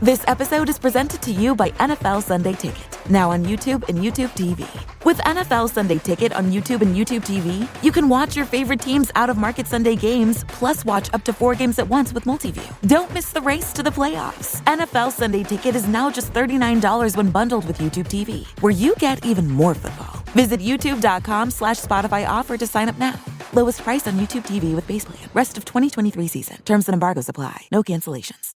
This episode is presented to you by NFL Sunday Ticket, now on YouTube and YouTube TV. With NFL Sunday Ticket on YouTube and YouTube TV, you can watch your favorite teams' out-of-market Sunday games, plus watch up to 4 games at once with Multiview. Don't miss the race to the playoffs. NFL Sunday Ticket is now just $39 when bundled with YouTube TV, where you get even more football. Visit youtube.com/Spotify offer to sign up now. Lowest price on YouTube TV with base plan. Rest of 2023 season. Terms and embargoes apply. No cancellations.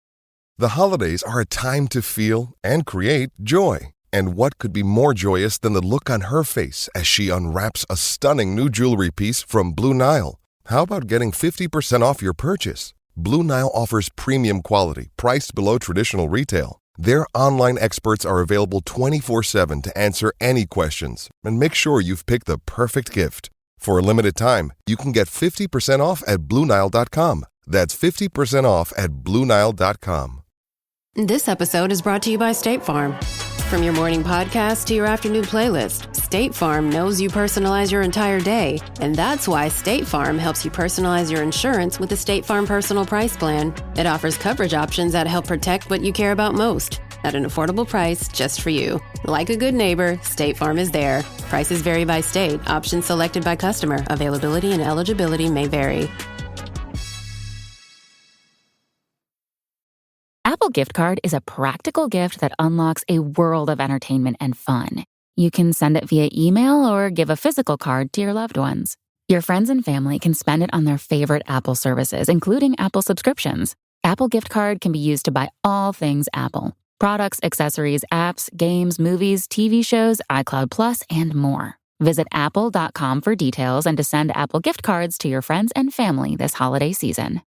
The holidays are a time to feel and create joy. And what could be more joyous than the look on her face as she unwraps a stunning new jewelry piece from Blue Nile? How about getting 50% off your purchase? Blue Nile offers premium quality, priced below traditional retail. Their online experts are available 24/7 to answer any questions and make sure you've picked the perfect gift. For a limited time, you can get 50% off at BlueNile.com. That's 50% off at BlueNile.com. This episode is brought to you by State Farm. From your morning podcast to your afternoon playlist, State Farm knows you personalize your entire day. And that's why State Farm helps you personalize your insurance with the State Farm Personal Price Plan. It offers coverage options that help protect what you care about most at an affordable price just for you. Like a good neighbor, State Farm is there. Prices vary by state. Options selected by customer. Availability and eligibility may vary. Apple Gift Card is a practical gift that unlocks a world of entertainment and fun. You can send it via email or give a physical card to your loved ones. Your friends and family can spend it on their favorite Apple services, including Apple subscriptions. Apple Gift Card can be used to buy all things Apple: products, accessories, apps, games, movies, TV shows, iCloud Plus, and more. Visit apple.com for details and to send Apple Gift Cards to your friends and family this holiday season.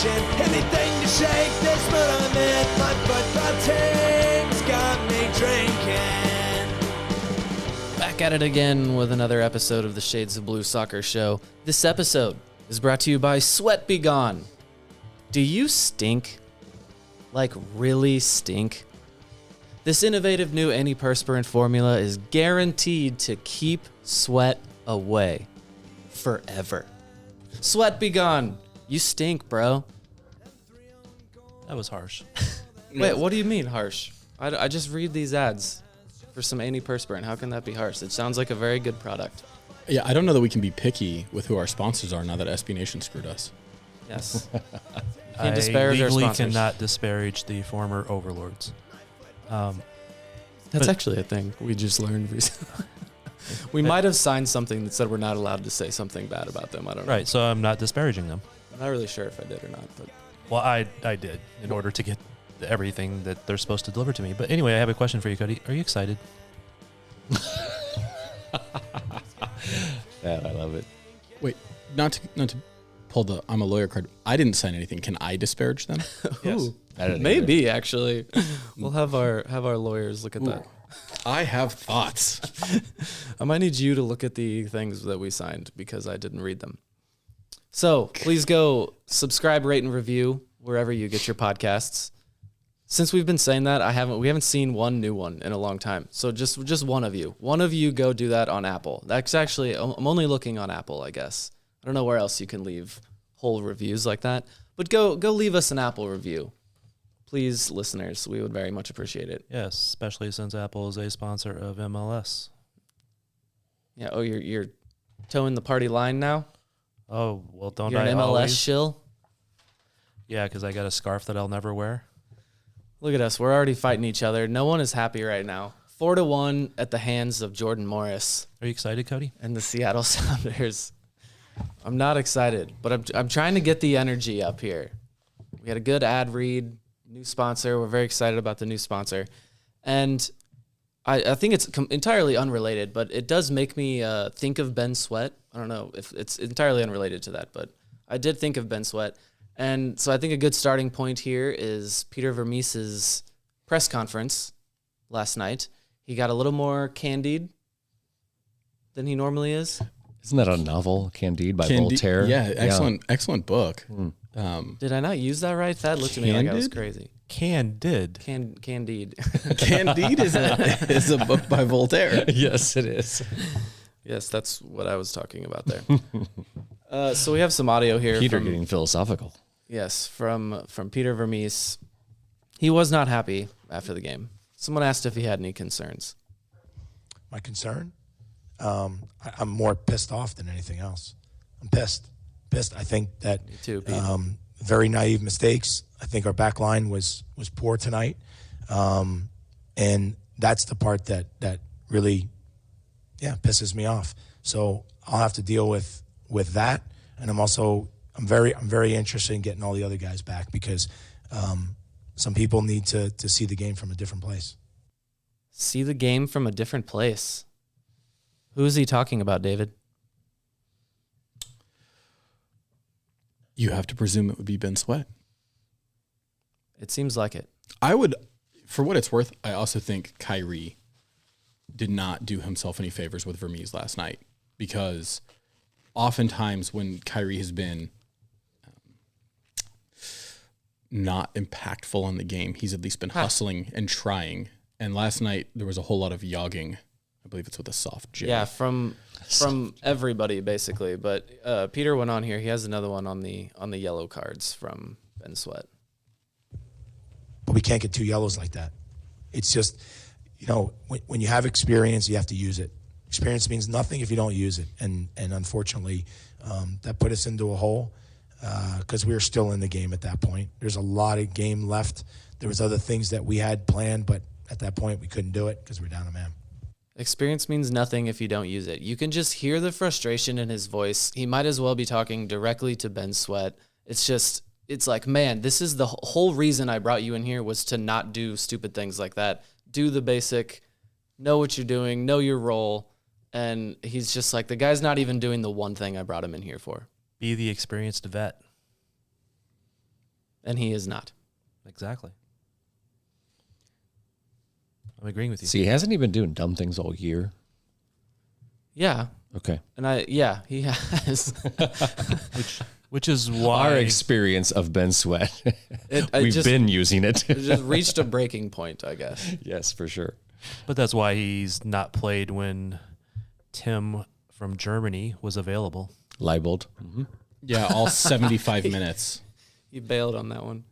Anything to shake this mood I'm in. My football team's got me drinking. Back at it again with another episode of the Shades of Blue Soccer Show. This episode is brought to you by Sweat Be Gone. Do you stink? Like really stink? This innovative new antiperspirant formula is guaranteed to keep sweat away forever. Sweat Be Gone. You stink, bro. That was harsh. Wait, what do you mean harsh? I just read these ads for some antiperspirant. How can that be harsh? It sounds like a very good product. Yeah, I don't know that we can be picky with who our sponsors are now that SB Nation screwed us. Yes. I disparage our legally sponsors. cannot disparage the former overlords. That's actually a thing we just learned recently. We might have signed something that said we're not allowed to say something bad about them. I don't know. Right, so I'm not disparaging them. I'm not really sure if I did or not. But Well, I did in order to get everything that they're supposed to deliver to me. But anyway, I have a question for you, Cody. Are you excited? Yeah, I love it. Wait, not to pull the I'm a lawyer card. I didn't sign anything. Can I disparage them? Yes. Maybe actually, we'll have our lawyers look at that. I have thoughts. I might need you to look at the things that we signed because I didn't read them. So please go subscribe, rate, and review wherever you get your podcasts. Since we've been saying that, we haven't seen one new one in a long time. So just one of you go do that on Apple. That's actually, I'm only looking on Apple, I guess. I don't know where else you can leave whole reviews like that. But go leave us an Apple review. Please, listeners, we would very much appreciate it. Yes, especially since Apple is a sponsor of MLS. Yeah. Oh, you're towing the party line now? Oh, well, don't You're I an MLS always? shill? Yeah, because I got a scarf that I'll never wear. Look at us. We're already fighting each other. No one is happy right now. 4-1 at the hands of Jordan Morris Are you excited, Cody? and the Seattle Sounders. I'm not excited, but I'm trying to get the energy up here. We had a good ad read, new sponsor. We're very excited about the new sponsor. And I think it's entirely unrelated, but it does make me think of Ben Sweat. I don't know if it's entirely unrelated to that, but I did think of Ben Sweat. And so I think a good starting point here is Peter Vermes' press conference last night. He got a little more candied than he normally is. Isn't that a novel, Candide by Voltaire? Yeah, excellent book. Did I not use that right? That looked at me like I was Candid? crazy. Candid. Candide. Candide is a book by Voltaire. Yes, it is. Yes, that's what I was talking about there. So we have some audio here. Peter getting philosophical. Yes, from Peter Vermes. He was not happy after the game. Someone asked if he had any concerns. My concern? I'm more pissed off than anything else. I'm pissed. I think that Me too, Pete. very naive mistakes. I think our back line was poor tonight. And that's the part that really, pisses me off. So I'll have to deal with that. And I'm very interested in getting all the other guys back because some people need to see the game from a different place. See the game from a different place. Who is he talking about, David? You have to presume it would be Ben Sweat. It seems like it. I would, for what it's worth, I also think Kyrie did not do himself any favors with Vermes last night because oftentimes when Kyrie has been not impactful on the game, he's at least been hustling and trying. And last night there was a whole lot of yogging. I believe it's with a soft J. Yeah, from everybody basically. But Peter went on here. He has another one on the yellow cards from Ben Sweat. But we can't get 2 yellows like that. It's just, when you have experience, you have to use it. Experience means nothing if you don't use it. And unfortunately, that put us into a hole because we were still in the game at that point. There's a lot of game left. There was other things that we had planned, but at that point we couldn't do it because we're down a man. Experience means nothing if you don't use it. You can just hear the frustration in his voice. He might as well be talking directly to Ben Sweat. It's like, man, this is the whole reason I brought you in here was to not do stupid things like that. Do the basic, know what you're doing, know your role. And he's just like, the guy's not even doing the one thing I brought him in here for. Be the experienced vet. And he is not. Exactly. I'm agreeing with you. See, hasn't he been doing dumb things all year? Yeah. Okay. And he has. Which is why our experience of Ben Sweat. We've been using it. It just reached a breaking point, I guess. Yes, for sure. But that's why he's not played when Tim from Germany was available. Leibold. Mm-hmm. Yeah, all 75 minutes. He bailed on that one.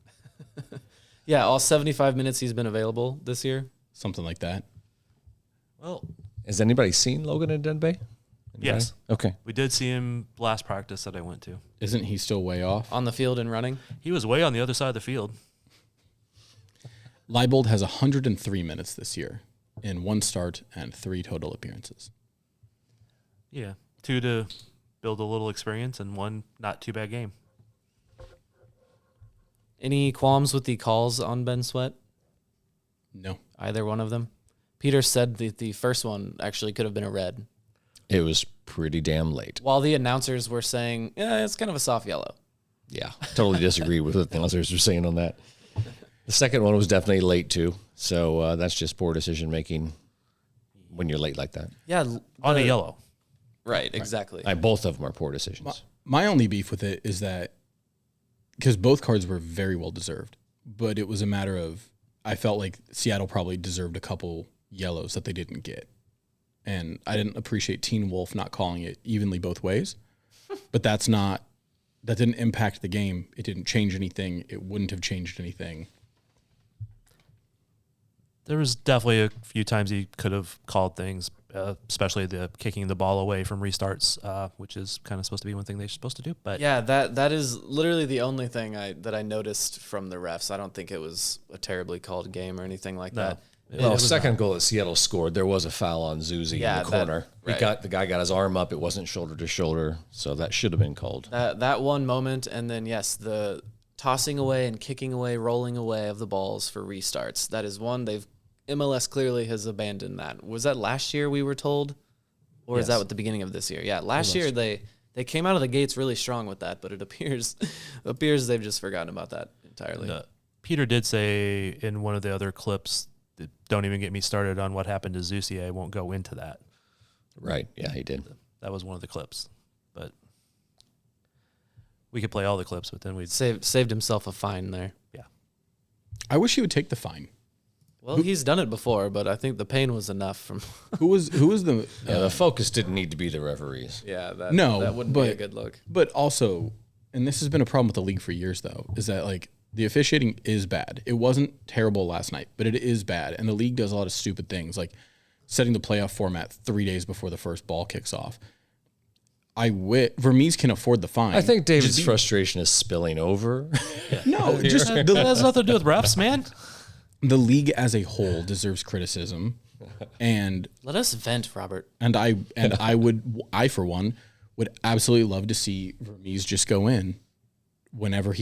Yeah, all 75 minutes he's been available this year. Something like that. Well, has anybody seen Logan in Denbay? Yes. Okay. We did see him last practice that I went to. Isn't he still way off? On the field and running? He was way on the other side of the field. Leibold has 103 minutes this year in 1 start and 3 total appearances. Yeah. 2 to build a little experience and 1 not too bad game. Any qualms with the calls on Ben Sweat? No. Either one of them? Peter said that the first one actually could have been a red. It was pretty damn late. While the announcers were saying, it's kind of a soft yellow. Yeah, totally disagree with what the announcers were saying on that. The second one was definitely late too. So that's just poor decision making when you're late like that. Yeah. On a yellow. Right, exactly. Both of them are poor decisions. My only beef with it is that because both cards were very well deserved, but it was a matter of I felt like Seattle probably deserved a couple yellows that they didn't get. And I didn't appreciate Teen Wolf not calling it evenly both ways. But that didn't impact the game. It didn't change anything. It wouldn't have changed anything. There was definitely a few times he could have called things, especially the kicking the ball away from restarts, which is kind of supposed to be one thing they're supposed to do. But yeah, that is literally the only thing that I noticed from the refs. I don't think it was a terribly called game or anything like that. Well, second goal that Seattle scored, there was a foul on Zuzi in the corner. The guy got his arm up. It wasn't shoulder to shoulder, so that should have been called. That one moment, and then yes, the tossing away and kicking away, rolling away of the balls for restarts. That is one MLS clearly has abandoned that. Was that last year we were told, or is that at the beginning of this year? Yeah, last year they came out of the gates really strong with that, but it appears they've just forgotten about that entirely. Peter did say in one of the other clips, don't even get me started on what happened to Zusi. I won't go into that. Right. Yeah, he did. That was one of the clips. But we could play all the clips, but then we'd saved himself a fine there. Yeah. I wish he would take the fine. Well, he's done it before, but I think the pain was enough from. Who was the? The focus didn't need to be the referees. Yeah, that wouldn't be a good look. But also, and this has been a problem with the league for years, though, is that like the officiating is bad. It wasn't terrible last night, but it is bad, and the league does a lot of stupid things, like setting the playoff format 3 days before the first ball kicks off. Vermes can afford the fine. I think David's frustration is spilling over. No, just That has nothing to do with refs, man. the league as a whole deserves criticism, and Let us vent, Robert. I for one would absolutely love to see Vermes just go in whenever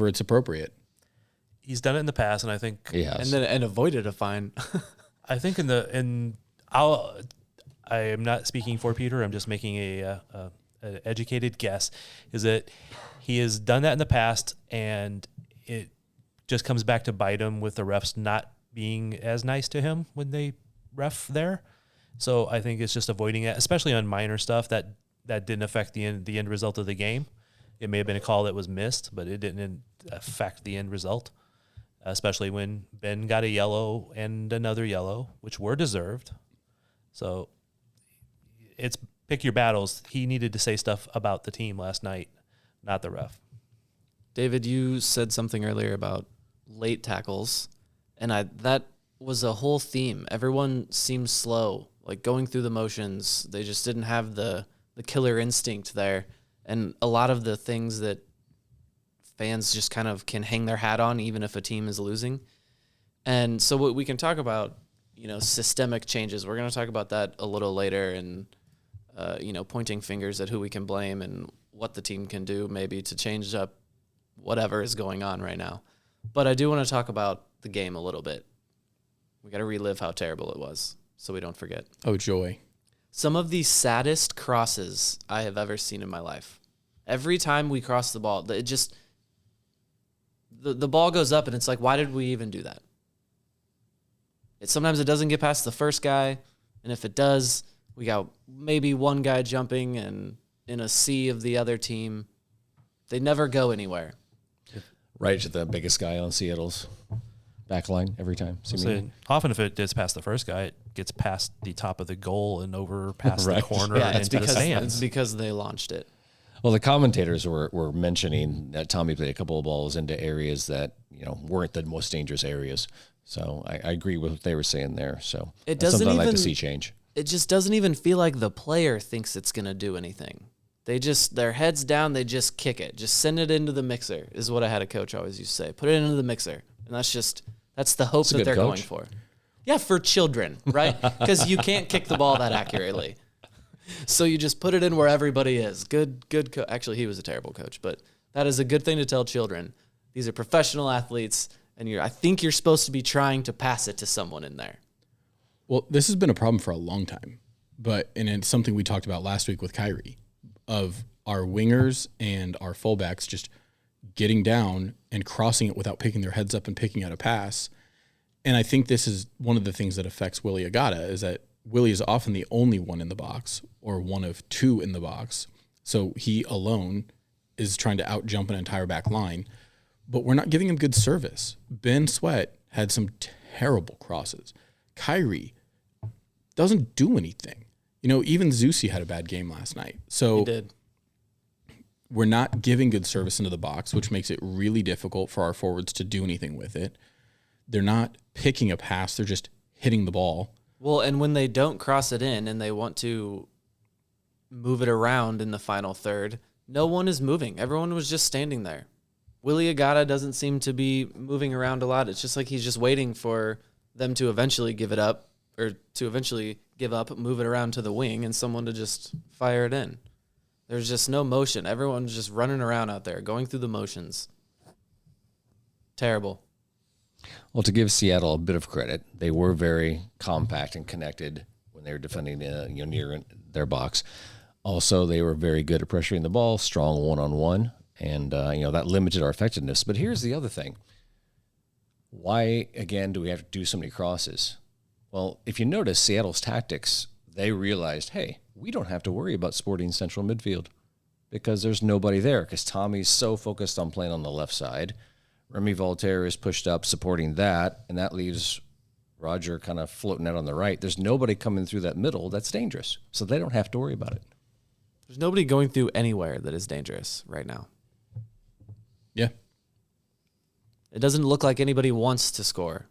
it's appropriate. He's done it in the past, and I think And avoided a fine. I think I am not speaking for Peter. I'm just making an educated guess. Is that he has done that in the past, and it just comes back to bite him with the refs not being as nice to him when they ref there. So I think it's just avoiding it, especially on minor stuff that didn't affect the end result of the game. It may have been a call that was missed, but it didn't affect the end result. Especially when Ben got a yellow and another yellow, which were deserved. So it's pick your battles. He needed to say stuff about the team last night, not the ref. David, you said something earlier about late tackles, and that was a whole theme. Everyone seemed slow, like going through the motions. They just didn't have the killer instinct there. And a lot of the things that fans just kind of can hang their hat on, even if a team is losing. And so we can talk about, systemic changes. We're going to talk about that a little later, and, pointing fingers at who we can blame and what the team can do maybe to change up whatever is going on right now. But I do want to talk about the game a little bit. We got to relive how terrible it was so we don't forget. Oh, joy. Some of the saddest crosses I have ever seen in my life. Every time we cross the ball, it just... The ball goes up, and it's like, why did we even do that? Sometimes it doesn't get past the first guy, and if it does, we got maybe one guy jumping and in a sea of the other team. They never go anywhere. Right to the biggest guy on Seattle's back line every time. Often if it gets past the first guy, it gets past the top of the goal and over past the corner Yeah, and it's into the stands. It's because they launched it. Well, the commentators were mentioning that Tommy played a couple of balls into areas that weren't the most dangerous areas. So I agree with what they were saying there. So It that's doesn't something I'd like even to see change. It just doesn't even feel like the player thinks it's going to do anything. Their heads down, they just kick it. Just send it into the mixer is what I had a coach always used to say. Put it into the mixer. And that's the hope that they're going for. Yeah, for children, right? Because you can't kick the ball that accurately. So you just put it in where everybody is. Good. Actually, he was a terrible coach, but that is a good thing to tell children. These are professional athletes, and I think you're supposed to be trying to pass it to someone in there. Well, this has been a problem for a long time, and it's something we talked about last week with Kyrie, of our wingers and our fullbacks just getting down and crossing it without picking their heads up and picking out a pass. And I think this is one of the things that affects Willie Agata, is that Willie is often the only one in the box or one of two in the box. So he alone is trying to out-jump an entire back line, but we're not giving him good service. Ben Sweat had some terrible crosses. Kyrie doesn't do anything. Even Zusi had a bad game last night. So He did. We're not giving good service into the box, which makes it really difficult for our forwards to do anything with it. They're not picking a pass. They're just hitting the ball. Well, and when they don't cross it in and they want to move it around in the final third, no one is moving. Everyone was just standing there. Willie Agata doesn't seem to be moving around a lot. It's just like he's just waiting for them to eventually give it up, or to eventually give up, move it around to the wing, and someone to just fire it in. There's just no motion. Everyone's just running around out there, going through the motions. Terrible. Well, to give Seattle a bit of credit, they were very compact and connected when they were defending near their box. Also, they were very good at pressuring the ball, strong one-on-one, and that limited our effectiveness. But here's the other thing. Why, again, do we have to do so many crosses? Well, if you notice Seattle's tactics, they realized, hey, we don't have to worry about Sporting central midfield because there's nobody there, because Tommy's so focused on playing on the left side. Remy Voltaire is pushed up supporting that, and that leaves Roger kind of floating out on the right. There's nobody coming through that middle that's dangerous, so they don't have to worry about it. There's nobody going through anywhere that is dangerous right now. Yeah. It doesn't look like anybody wants to score.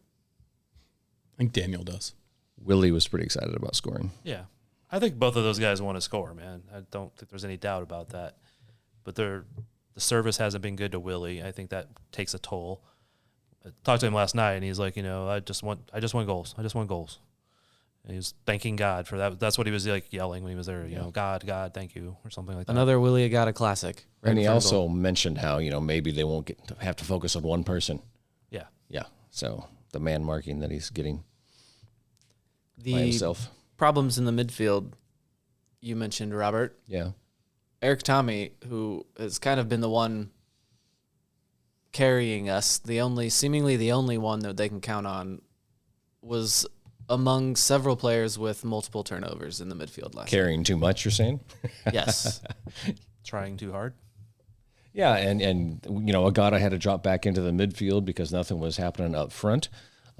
I think Daniel does. Willie was pretty excited about scoring. Yeah. I think both of those guys want to score, man. I don't think there's any doubt about that. But the service hasn't been good to Willie. I think that takes a toll. I talked to him last night, and he's like, I just want goals. I just want goals. And he was thanking God for that. That's what he was like yelling when he was there. God, thank you, or something like that. Another Willie Agata classic. And he also mentioned how maybe they won't have to focus on one person. Yeah. Yeah. So the man marking that he's getting The by himself. Problems in the midfield you mentioned, Robert. Yeah. Eric Tommy, who has kind of been the one carrying us, seemingly the only one that they can count on, was among several players with multiple turnovers in the midfield last Carrying too much, you're saying? Yes. Trying too hard. Yeah, and Agata had to drop back into the midfield because nothing was happening up front.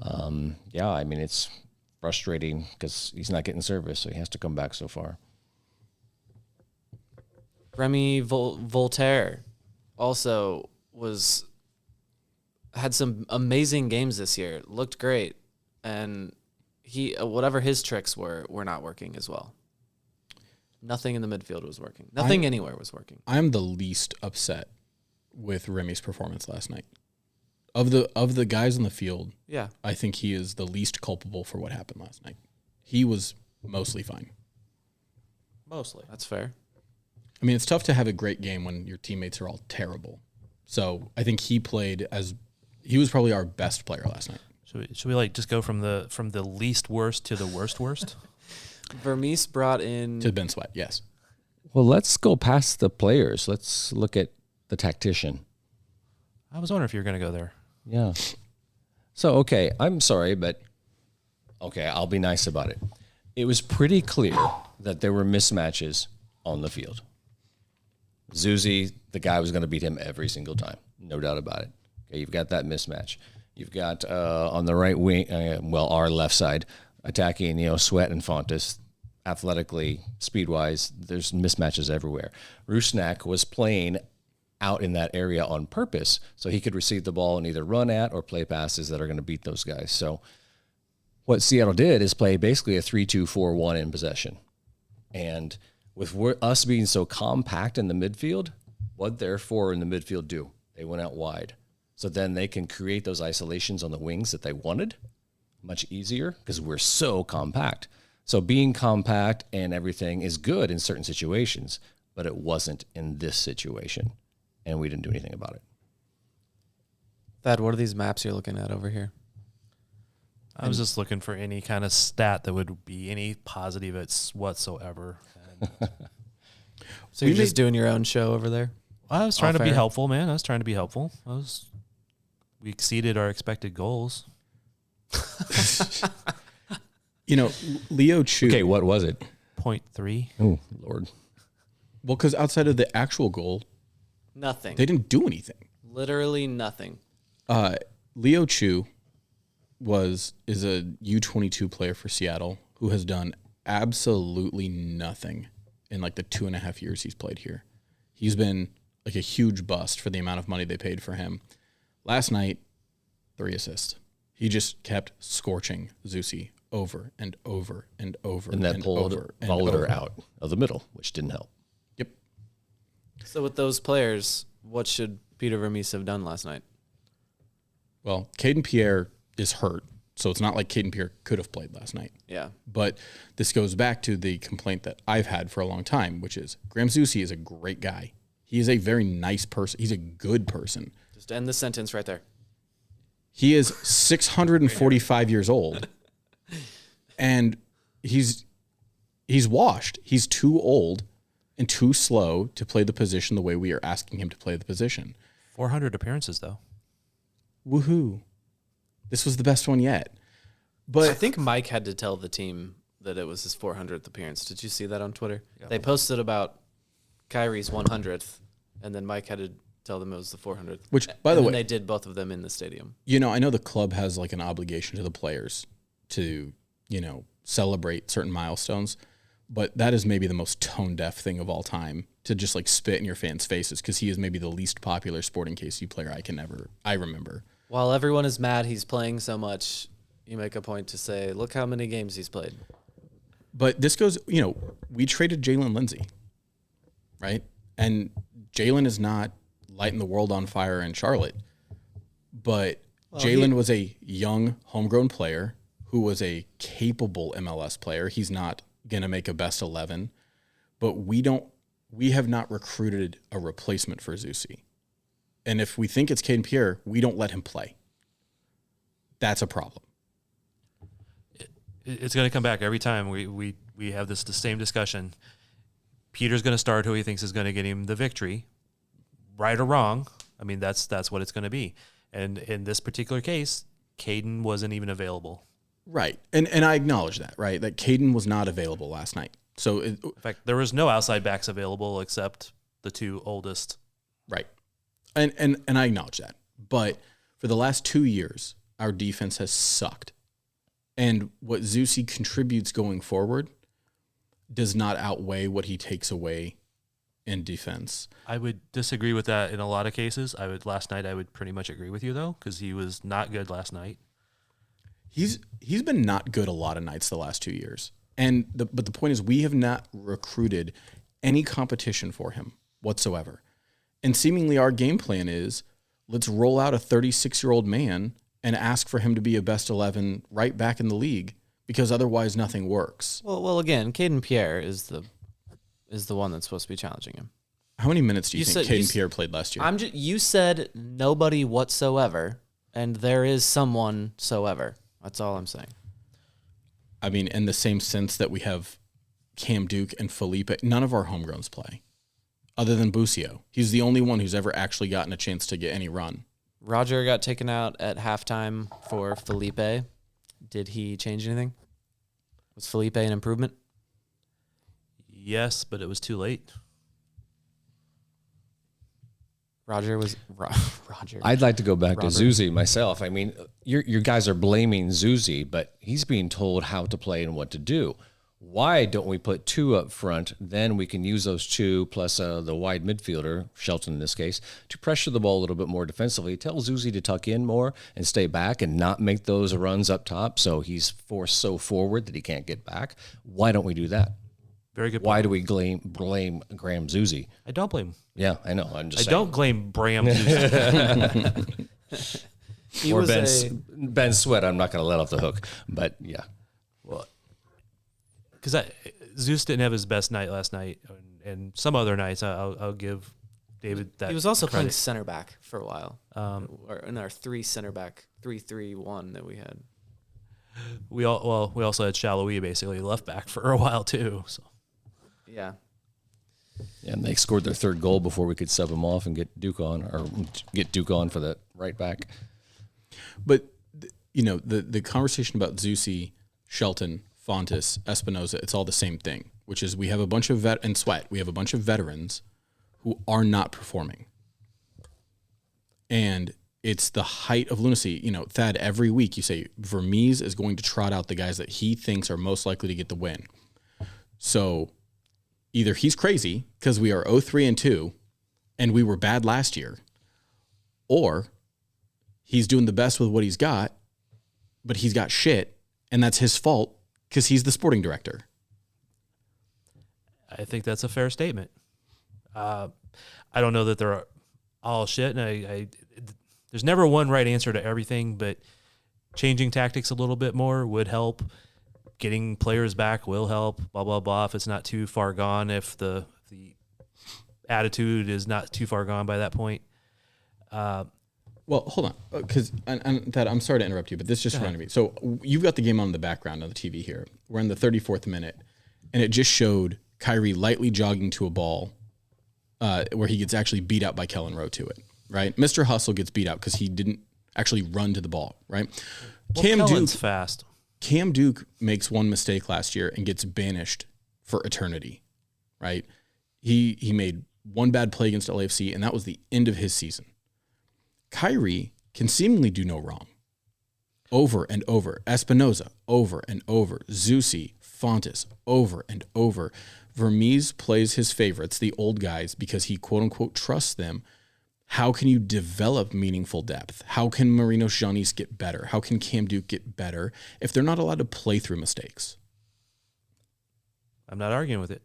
It's frustrating because he's not getting service, so he has to come back so far. Remy Voltaire also had some amazing games this year. Looked great, and he whatever his tricks were not working as well. Nothing in the midfield was working. Nothing anywhere was working. I'm the least upset with Remy's performance last night. Of the guys on the field, Yeah. I think he is the least culpable for what happened last night. He was mostly fine. Mostly. That's fair. I mean, it's tough to have a great game when your teammates are all terrible. So I think he was probably our best player last night. Should we just go from the least worst to the worst? Vermes brought in To Ben Sweat, yes. Well, let's go past the players. Let's look at the tactician. I was wondering if you were going to go there. Yeah. So, okay, I'm sorry, but okay, I'll be nice about it. It was pretty clear that there were mismatches on the field. Zuzi, the guy was going to beat him every single time. No doubt about it. Okay, you've got that mismatch. You've got on the right wing, our left side, attacking, Sweat and Fontes. Athletically, speed-wise, there's mismatches everywhere. Rusnak was playing out in that area on purpose so he could receive the ball and either run at or play passes that are going to beat those guys. So what Seattle did is play basically a 3-2-4-1 in possession. And with us being so compact in the midfield, what their four in the midfield do? They went out wide. So then they can create those isolations on the wings that they wanted much easier because we're so compact. So being compact and everything is good in certain situations, but it wasn't in this situation. And we didn't do anything about it. Thad, what are these maps you're looking at over here? I was just looking for any kind of stat that would be any positive whatsoever. So you're just doing your own show over there? I was trying to be Off-air? helpful, man. I was trying to be helpful. We exceeded our expected goals. Leo Chu. Okay, what was it? 0.3. Oh, Lord. Well, because outside of the actual goal, Nothing. they didn't do anything. Literally nothing. Leo Chu is a U22 player for Seattle who has done absolutely nothing in like the 2.5 years he's played here. He's been like a huge bust for the amount of money they paid for him. Last night, 3 assists. He just kept scorching Zusi over and over and over And that pulled Volder out of the middle, which didn't help. Yep. So with those players, what should Peter Vermes have done last night? Well, Caden Pierre is hurt, so it's not like Caden Pierre could have played last night. Yeah. But this goes back to the complaint that I've had for a long time, which is Graham Zusi is a great guy. He is a very nice person. He's a good person. Just end the sentence right there. He is 645 years old, and he's washed. He's too old and too slow to play the position the way we are asking him to play the position. 400 appearances, though. Woohoo. This was the best one yet. But I think Mike had to tell the team that it was his 400th appearance. Did you see that on Twitter? Yeah. They posted about Kyrie's 100th, and then Mike had to tell them it was the 400th. Which, by the way, they did both of them in the stadium. I know the club has like an obligation to the players to, celebrate certain milestones, but that is maybe the most tone deaf thing of all time, to just like spit in your fans' faces, because he is maybe the least popular Sporting KC player I remember. While everyone is mad he's playing so much, you make a point to say, look how many games he's played. But this goes, we traded Jalen Lindsey, right? And Jalen is not lighting the world on fire in Charlotte, but Jalen was a young homegrown player who was a capable MLS player. He's not going to make a best 11, but we have not recruited a replacement for Zusi. And if we think it's Caden Pierre, we don't let him play. That's a problem. It's going to come back every time we have the same discussion. Peter's going to start who he thinks is going to get him the victory, right or wrong. I mean, that's what it's going to be. And in this particular case, Caden wasn't even available. Right. And I acknowledge that, right? That Caden was not available last night. So in fact, there was no outside backs available except the two oldest. Right. And I acknowledge that. But for the last 2 years, our defense has sucked. And what Zusi contributes going forward does not outweigh what he takes away in defense. I would disagree with that in a lot of cases. Last night I would pretty much agree with you though, because he was not good last night. He's been not good a lot of nights the last 2 years. But the point is, we have not recruited any competition for him whatsoever. And seemingly our game plan is, let's roll out a 36-year-old man and ask for him to be a best 11 right back in the league, because otherwise nothing works. Well, again, Caden Pierre is the one that's supposed to be challenging him. How many minutes do you think Caden Pierre played last year? You said nobody whatsoever, and there is someone soever. That's all I'm saying. I mean, in the same sense that we have Cam Duke and Felipe, none of our homegrowns play, other than Busio. He's the only one who's ever actually gotten a chance to get any run. Roger got taken out at halftime for Felipe. Did he change anything? Was Felipe an improvement? Yes, but it was too late. Roger. I'd like to go back to Zusi myself. I mean, your guys are blaming Zusi, but he's being told how to play and what to do. Why don't we put two up front? Then we can use those two plus the wide midfielder, Shelton in this case, to pressure the ball a little bit more defensively. Tell Zusi to tuck in more and stay back and not make those runs up top so he's forced so forward that he can't get back. Why don't we do that? Very good point. Why do we blame Graham Zusi? I don't blame him. Yeah, I know. I'm just saying. Don't blame Graham Zusi. Or Ben Sweat, I'm not going to let off the hook. But, yeah. Well, because Zeus didn't have his best night last night, and some other nights I'll give David that. He was also credit. playing center back for a while. In our 3-3-1 that we had. We also had Shallowy basically left back for a while too. So yeah, and they scored their third goal before we could sub him off and get Duke on for the right back. But the conversation about Zusi, Shelton, Fontes, Espinoza, it's all the same thing, which is we have a bunch of and Sweat. We have a bunch of veterans who are not performing, and it's the height of lunacy. Thad, every week you say Vermes is going to trot out the guys that he thinks are most likely to get the win. So either he's crazy because we are 0-3-2 and we were bad last year, or he's doing the best with what he's got, but he's got shit, and that's his fault because he's the sporting director. I think that's a fair statement. I don't know that they're all shit, and there's never one right answer to everything, but changing tactics a little bit more would help. Getting players back will help, blah, blah, blah, if it's not too far gone, if the attitude is not too far gone by that point. Well, hold on, because Thad, I'm sorry to interrupt you, but this just reminded me. So you've got the game on in the background on the TV here. We're in the 34th minute, and it just showed Kyrie lightly jogging to a ball where he gets actually beat out by Kellen Rowe to it. Right, Mr. Hustle gets beat out because he didn't actually run to the ball. Right, well, Kellen's fast. Cam Duke makes one mistake last year and gets banished for eternity. Right, he made one bad play against LAFC, and that was the end of his season. Kyrie can seemingly do no wrong. Over and over. Espinoza, over and over. Zusi, Fontes, over and over. Vermes plays his favorites, the old guys, because he quote-unquote trusts them. How can you develop meaningful depth? How can Marino Giannis get better? How can Cam Duke get better if they're not allowed to play through mistakes? I'm not arguing with it.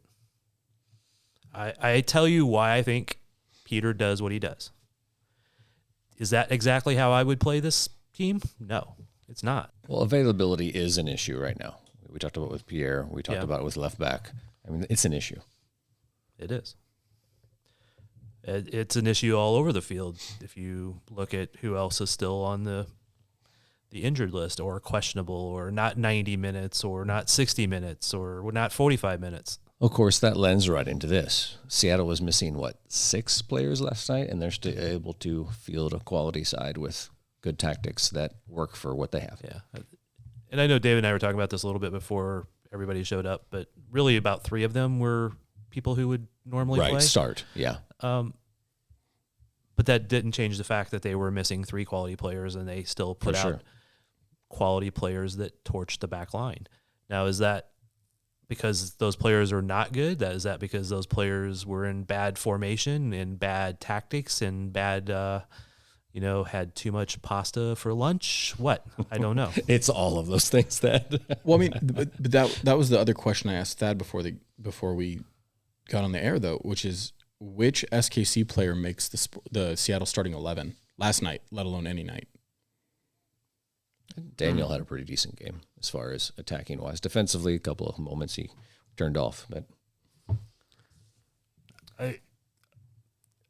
I tell you why I think Peter does what he does. Is that exactly how I would play this team? No, it's not. Well, availability is an issue right now. We talked about it with Pierre. We talked about it with left back. I mean, it's an issue. It is. It's an issue all over the field. If you look at who else is still on the injured list, or questionable, or not 90 minutes, or not 60 minutes, or not 45 minutes. Of course, that lends right into this. Seattle was missing, 6 players last night, and they're still able to field a quality side with good tactics that work for what they have. Yeah. And I know Dave and I were talking about this a little bit before everybody showed up, but really about 3 of them were people who would normally play. Right, start, yeah. But that didn't change the fact that they were missing 3 quality players, and they still put out quality players that torched the back line. Now, is that because those players are not good? Is that because those players were in bad formation and bad tactics and bad, had too much pasta for lunch? What? I don't know. It's all of those things that. Well, I mean, but that was the other question I asked Thad before we got on the air, though, which is which SKC player makes the Seattle starting 11 last night, let alone any night? Daniel had a pretty decent game as far as attacking wise. Defensively, a couple of moments he turned off, but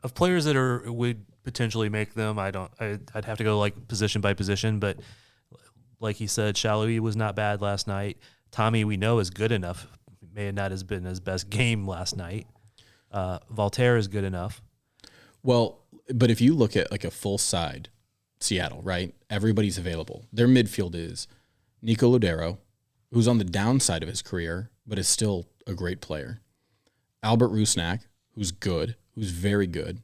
of players that would potentially make them, I'd have to go like position by position, but like he said, Shalhoub was not bad last night. Tommy, we know, is good enough. May not have been his best game last night. Voltaire is good enough. Well, but if you look at like a full side Seattle, right? Everybody's available. Their midfield is Nico Lodero, who's on the downside of his career, but is still a great player. Albert Rusnak, who's good, who's very good.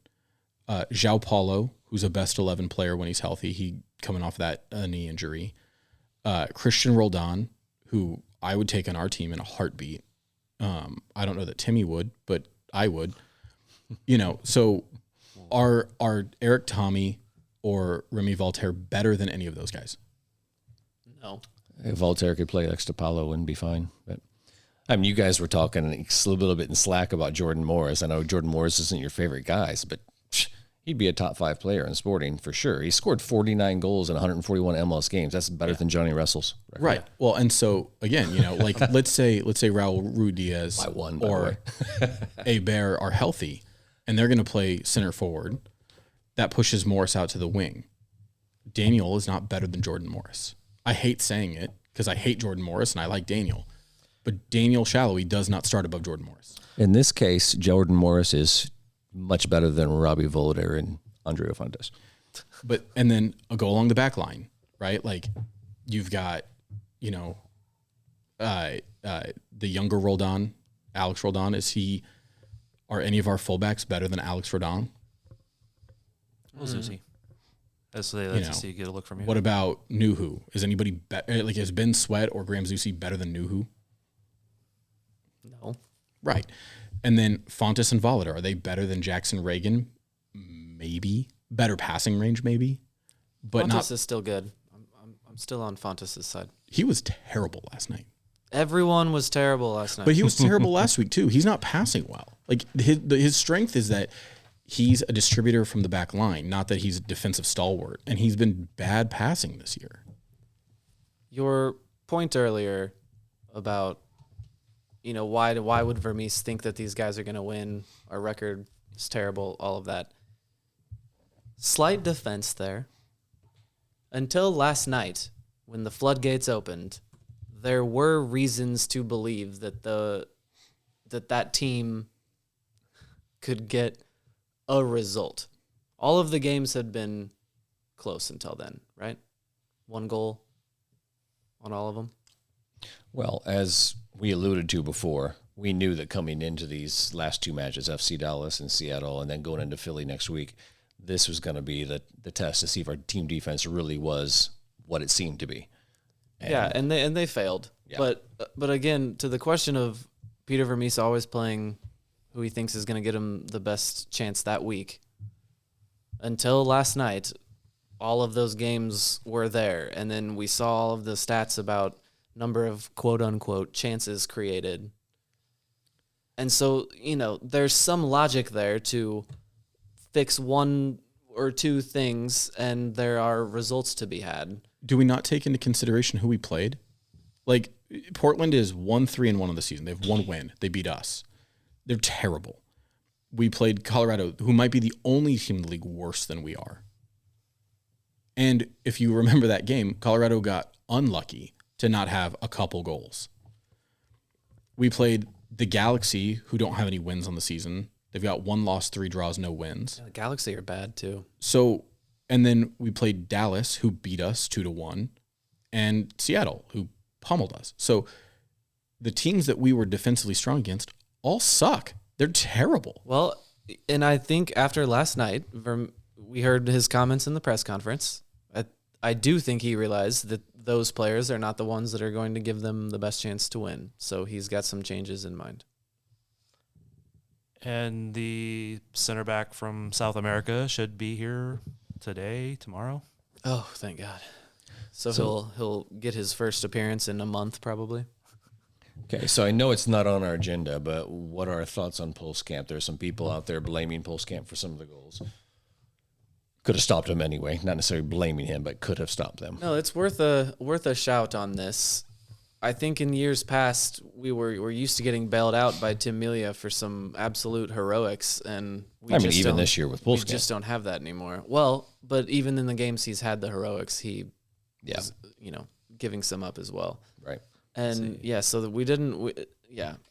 João Paulo, who's a best 11 player when he's healthy. He coming off that knee injury. Christian Roldan, who I would take on our team in a heartbeat. I don't know that Timmy would, but I would. So are Eric Tommy or Remy Voltaire better than any of those guys? No. If Voltaire could play next to Paulo and be fine. But I mean, you guys were talking a little bit in slack about Jordan Morris. I know Jordan Morris isn't your favorite guys, but he'd be a top 5 player in Sporting for sure. He scored 49 goals in 141 MLS games. That's better than Johnny Russell's record. Right. Well, and so again, like let's say Raul Ruiz by one, or Hebert are healthy, and they're going to play center forward. That pushes Morris out to the wing. Daniel is not better than Jordan Morris. I hate saying it because I hate Jordan Morris and I like Daniel. But Daniel Shalhoub does not start above Jordan Morris. In this case, Jordan Morris is much better than Robbie Voltaire and Andrea Fontes. But, and then I'll go along the back line, right? Like you've got, the younger Roldan, Alex Roldan. Are any of our fullbacks better than Alex Roldan? Well, Zusi. Let's see, get a look from you. What about Nuhu? Is anybody is Ben Sweat or Graham Zusi better than Nuhu? No. Right. And then Fontes and Volta, are they better than Jackson Reagan? Maybe. Better passing range, maybe. But Fontes is still good. I'm still on Fontes' side. He was terrible last night. Everyone was terrible last night. But he was terrible last week too. He's not passing well. Like his strength is that he's a distributor from the back line, not that he's a defensive stalwart. And he's been bad passing this year. Your point earlier about, why would Vermes think that these guys are going to win? Our record is terrible, all of that. Slight defense there. Until last night, when the floodgates opened, there were reasons to believe that that team could get a result. All of the games had been close until then, right? 1 goal on all of them. Well, as we alluded to before, we knew that coming into these last two matches, FC Dallas and Seattle, and then going into Philly next week, this was going to be the test to see if our team defense really was what it seemed to be. And they failed. Yeah. But again, to the question of Peter Vermes always playing who he thinks is going to get him the best chance that week, until last night, all of those games were there. And then we saw all of the stats about number of quote-unquote chances created. And so, there's some logic there to fix one or two things, and there are results to be had. Do we not take into consideration who we played? Like, Portland is 1-3-1 on the season. They have one win. They beat us. They're terrible. We played Colorado, who might be the only team in the league worse than we are. And if you remember that game, Colorado got unlucky to not have a couple goals. We played the Galaxy, who don't have any wins on the season. They've got 1 loss, 3 draws, no wins. Yeah, the Galaxy are bad too. So, and then we played Dallas, who beat us 2-1, and Seattle, who pummeled us. So the teams that we were defensively strong against all suck. They're terrible. Well, and I think after last night, we heard his comments in the press conference. I do think he realized that those players are not the ones that are going to give them the best chance to win. So he's got some changes in mind. And the center back from South America should be here today, tomorrow. Oh, thank God. So he'll get his first appearance in a month probably. Okay, so I know it's not on our agenda, but what are our thoughts on Pulskamp? There's some people out there blaming Pulskamp for some of the goals. Could have stopped him anyway. Not necessarily blaming him, but could have stopped them. No, it's worth a shout on this. I think in years past we were used to getting bailed out by Tim Melia for some absolute heroics, and even this year with Pulskamp, we just don't have that anymore. Well, but even in the games he's had the heroics, he was, giving some up as well. Right. And so that we didn't.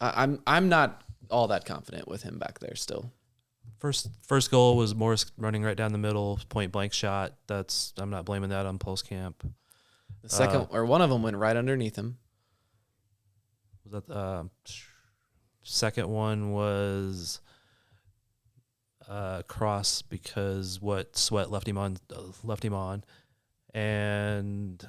I'm not all that confident with him back there still. First goal was Morris running right down the middle, point blank shot. I'm not blaming that on Pulskamp. The second or one of them went right underneath him. Was that second one was cross because Sweat left him on, and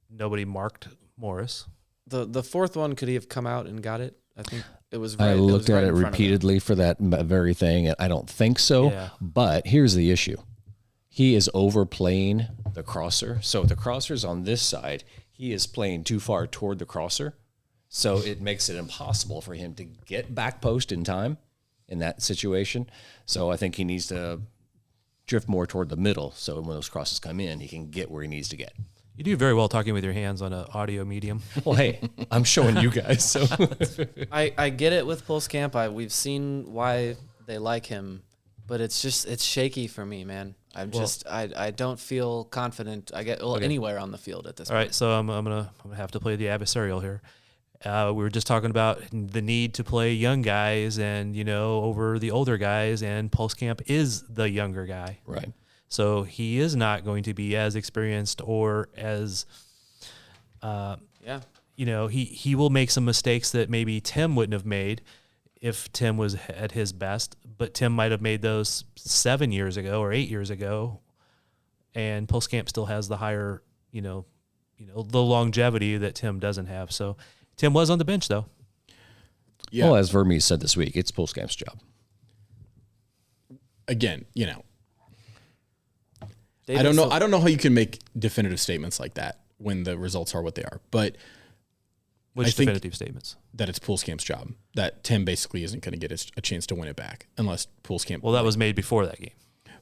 nobody marked Morris. The fourth one, could he have come out and got it? I think it was right. I looked at it repeatedly for that very thing, and I don't think so. Yeah. But here's the issue. He is overplaying the crosser. So the crosser's on this side. He is playing too far toward the crosser. So it makes it impossible for him to get back post in time in that situation. So I think he needs to drift more toward the middle. So when those crosses come in, he can get where he needs to get. You do very well talking with your hands on an audio medium. Well, hey, I'm showing you guys. So I get it with Pulskamp. We've seen why they like him, but it's shaky for me, man. I don't feel confident. Anywhere on the field at this point. All right, so I'm gonna have to play the adversarial here. We were just talking about the need to play young guys and over the older guys, and Pulskamp is the younger guy, right? So he is not going to be as experienced or as, he will make some mistakes that maybe Tim wouldn't have made if Tim was at his best, but Tim might have made those 7 years ago or 8 years ago, and Pulskamp still has the higher, the longevity that Tim doesn't have. So Tim was on the bench though. Yeah. Well, as Vermes said this week, it's Pulskamp's job. Again, I don't know how you can make definitive statements like that when the results are what they are. But which definitive statements? That it's Pulskamp's job. That Tim basically isn't going to get a chance to win it back unless Pulskamp. Well, that was made before that game.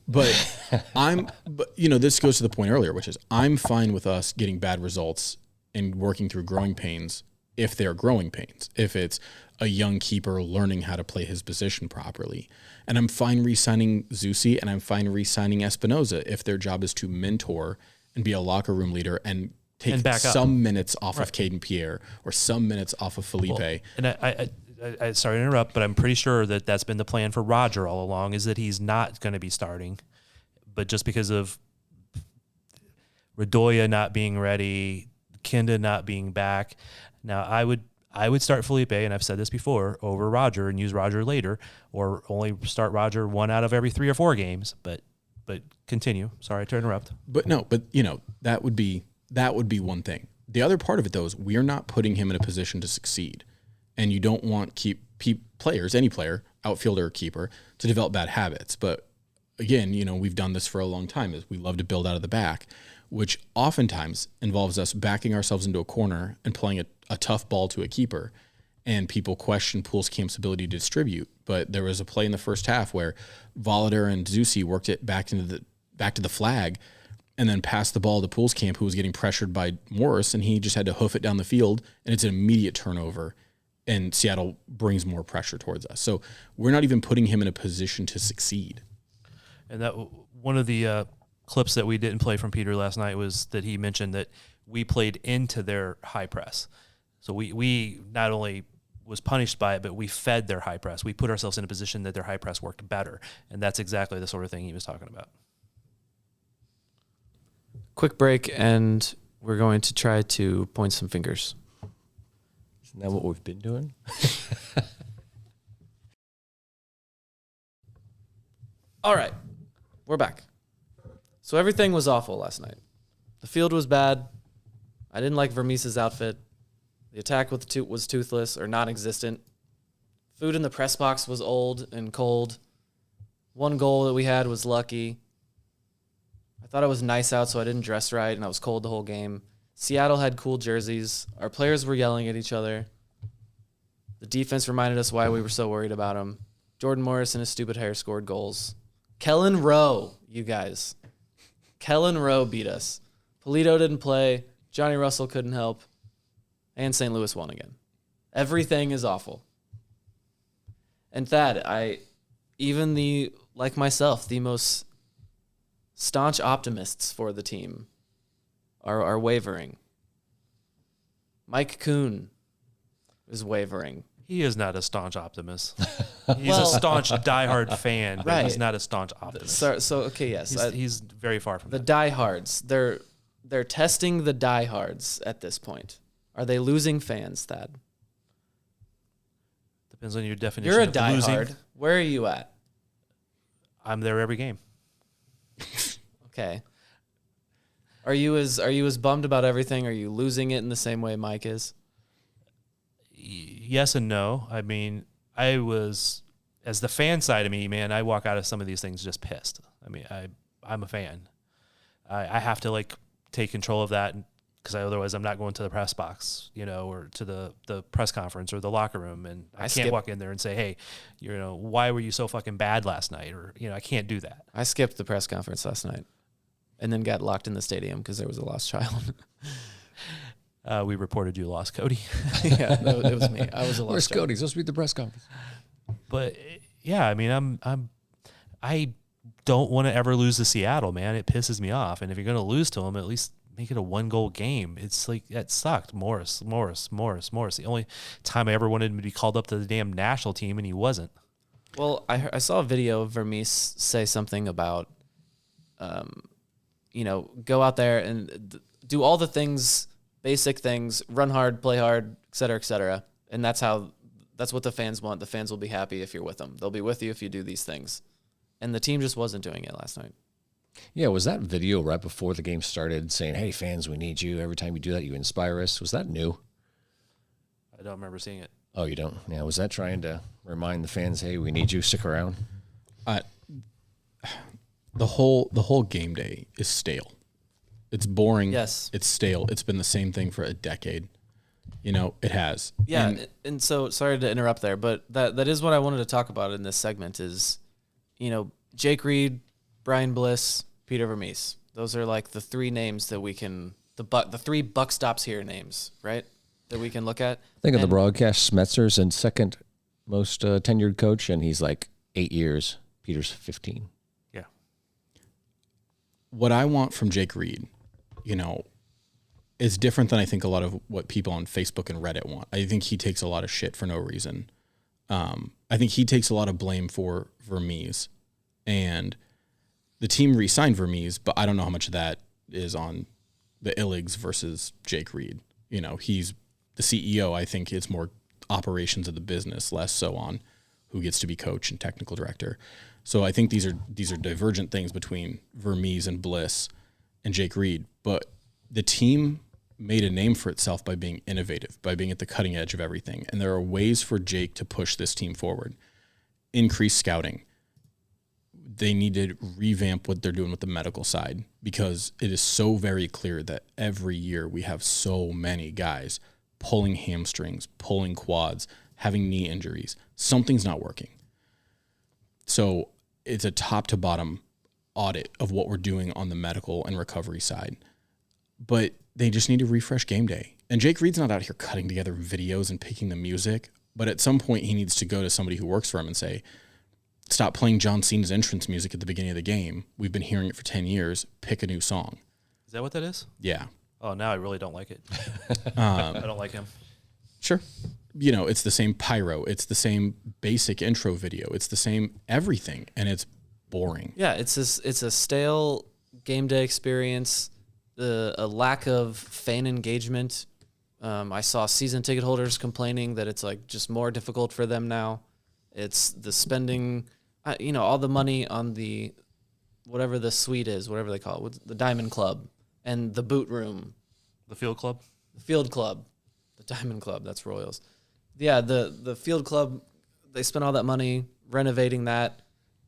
But this goes to the point earlier, which is I'm fine with us getting bad results and working through growing pains if they're growing pains. If it's a young keeper learning how to play his position properly. And I'm fine re-signing Zusi, and I'm fine re-signing Espinoza if their job is to mentor and be a locker room leader and take some minutes off of Caden Pierre or some minutes off of Felipe. Well, and I sorry to interrupt, but I'm pretty sure that that's been the plan for Roger all along, is that he's not going to be starting. But just because of Radoya not being ready, Kenda not being back, now I I would start Felipe, and I've said this before, over Roger and use Roger later, or only start Roger 1 out of every 3 or 4 games. But continue. Sorry to interrupt. But that would be one thing. The other part of it, though, is we are not putting him in a position to succeed. And you don't want players, any player, outfielder or keeper, to develop bad habits. But again, we've done this for a long time, is we love to build out of the back, which oftentimes involves us backing ourselves into a corner and playing a tough ball to a keeper. And people question Pool's Camp's ability to distribute. But there was a play in the first half where Volador and Zusi worked it back to the flag and then passed the ball to Pool's Camp, who was getting pressured by Morris, and he just had to hoof it down the field, and it's an immediate turnover, and Seattle brings more pressure towards us. So we're not even putting him in a position to succeed. And that one of the clips that we didn't play from Peter last night was that he mentioned that we played into their high press. So we not only was punished by it, but we fed their high press. We put ourselves in a position that their high press worked better. And that's exactly the sort of thing he was talking about. Quick break, and we're going to try to point some fingers. Isn't that what we've been doing? All right, we're back. So everything was awful last night. The field was bad. I didn't like Vermes' outfit. The attack was toothless or non-existent. Food in the press box was old and cold. One goal that we had was lucky. I thought it was nice out, so I didn't dress right, and I was cold the whole game. Seattle had cool jerseys. Our players were yelling at each other. The defense reminded us why we were so worried about them. Jordan Morris and his stupid hair scored goals. Kellen Rowe, you guys. Kellen Rowe beat us. Polito didn't play. Johnny Russell couldn't help. And St. Louis won again. Everything is awful. And Thad, like myself, the most staunch optimists for the team are wavering. Mike Kuhn is wavering. He is not a staunch optimist. He's a staunch diehard fan, but right. He's not a staunch optimist. So okay, yes. He's very far from the that. diehards. They're testing the diehards at this point. Are they losing fans, Thad? Depends on your definition. You're a of diehard. losing. Where are you at? I'm there every game. Okay. Are you as bummed about everything? Are you losing it in the same way Mike is? Yes and no. I mean, I was, as the fan side of me, man, I walk out of some of these things just pissed. I mean, I'm a fan. I have to take control of that because otherwise I'm not going to the press box, or to the press conference or the locker room, and I can't walk in there and say, hey, why were you so fucking bad last night? Or, I can't do that. I skipped the press conference last night and then got locked in the stadium because there was a lost child. We reported you lost Cody. Yeah, no, it was me. I was a lost Where's child. Cody? Supposed to be at the press conference. But yeah, I mean, I don't want to ever lose to Seattle, man. It pisses me off. And if you're going to lose to them, at least make it a 1-goal game. It's that sucked. Morris. The only time I ever wanted him to be called up to the damn national team, and he wasn't. Well, I saw a video of Vermes say something about, go out there and do all the things, basic things, run hard, play hard, et cetera, and that's what the fans want. The fans will be happy if you're with them. They'll be with you if you do these things. And the team just wasn't doing it last night. Yeah, was that video right before the game started saying, hey, fans, we need you. Every time you do that, you inspire us. Was that new? I don't remember seeing it. Oh, you don't? Yeah, was that trying to remind the fans, hey, we need you, stick around? The whole game day is stale. It's boring. Yes. It's stale. It's been the same thing for a decade. It has. Yeah, and so sorry to interrupt there, but that is what I wanted to talk about in this segment is, Jake Reid, Brian Bliss, Peter Vermes. Those are the three names that we can, the three buck stops here names, right? That we can look at. I think of the broadcast, Smetzer's and second most tenured coach, and he's 8 years. Peter's 15. Yeah. What I want from Jake Reid, is different than I think a lot of what people on Facebook and Reddit want. I think he takes a lot of shit for no reason. I think he takes a lot of blame for Vermes, and the team re-signed Vermes, but I don't know how much of that is on the Illigs versus Jake Reid. He's the CEO, I think it's more operations of the business, less so on who gets to be coach and technical director. So I think these are divergent things between Vermes and Bliss and Jake Reid. But the team made a name for itself by being innovative, by being at the cutting edge of everything. And there are ways for Jake to push this team forward. Increase scouting. They need to revamp what they're doing with the medical side, because it is so very clear that every year we have so many guys pulling hamstrings, pulling quads, having knee injuries. Something's not working. So it's a top to bottom audit of what we're doing on the medical and recovery side. But they just need to refresh game day. And Jake Reid's not out here cutting together videos and picking the music, but at some point he needs to go to somebody who works for him and say, stop playing John Cena's entrance music at the beginning of the game. We've been hearing it for 10 years. Pick a new song. Is that what that is? Yeah. Oh, now I really don't like it. I don't like him. Sure. You know, it's the same pyro. It's the same basic intro video. It's the same everything, and it's boring. Yeah, it's a stale game day experience, a lack of fan engagement. I saw season ticket holders complaining that it's like just more difficult for them now. It's the spending, all the money on the, whatever the suite is, whatever they call it, the Diamond Club and the boot room. The Field Club? The Field Club. The Diamond Club, that's Royals. Yeah, the Field Club, they spent all that money renovating that.